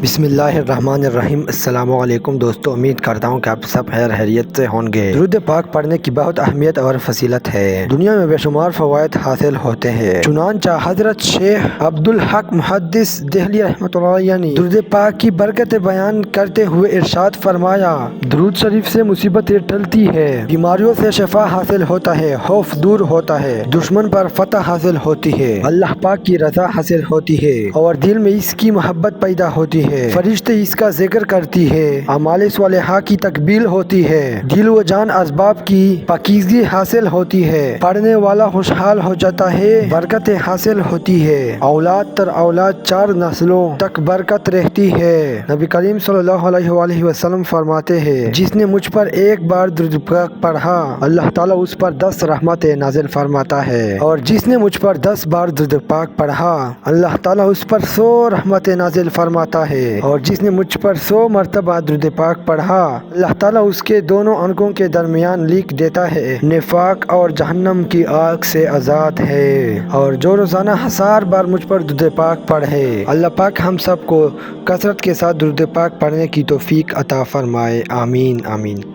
بسم اللہ الرحمن الرحیم۔ السلام علیکم دوستو، امید کرتا ہوں کہ آپ سب خیر خیریت سے ہوں گے۔ درود پاک پڑھنے کی بہت اہمیت اور فضیلت ہے۔ دنیا میں بے شمار فوائد حاصل ہوتے ہیں۔ چنانچہ حضرت شیخ عبدالحق محدث دہلوی رحمۃ اللہ علیہ نے درود پاک کی برکتیں بیان کرتے ہوئے ارشاد فرمایا، درود شریف سے مصیبتیں ٹلتی ہے، بیماریوں سے شفا حاصل ہوتا ہے، خوف دور ہوتا ہے، دشمن پر فتح حاصل ہوتی ہے، اللہ پاک کی رضا حاصل ہوتی ہے اور دل میں اس کی محبت پیدا ہوتی ہے، فرشتے اس کا ذکر کرتی ہے، اعمال صالحہ کی تقبیل ہوتی ہے، دل و جان اسباب کی پاکیزگی حاصل ہوتی ہے، پڑھنے والا خوشحال ہو جاتا ہے، برکتیں حاصل ہوتی ہے، اولاد تر اولاد 4 نسلوں تک برکت رہتی ہے۔ نبی کریم صلی اللہ علیہ وآلہ وسلم فرماتے ہیں، جس نے مجھ پر ایک بار درود پاک پڑھا اللہ تعالیٰ اس پر 10 رحمتیں نازل فرماتا ہے، اور جس نے مجھ پر 10 بار درود پاک پڑھا اللہ تعالیٰ اس پر 100 رحمتیں نازل فرماتا ہے، اور جس نے مجھ پر 100 مرتبہ درود پاک پڑھا اللہ تعالیٰ اس کے دونوں آنکھوں کے درمیان لکھ دیتا ہے نفاق اور جہنم کی آگ سے آزاد ہے۔ اور جو روزانہ 1000 بار مجھ پر درود پاک پڑھے اللہ پاک ہم سب کو کثرت کے ساتھ درود پاک پڑھنے کی توفیق عطا فرمائے، آمین آمین۔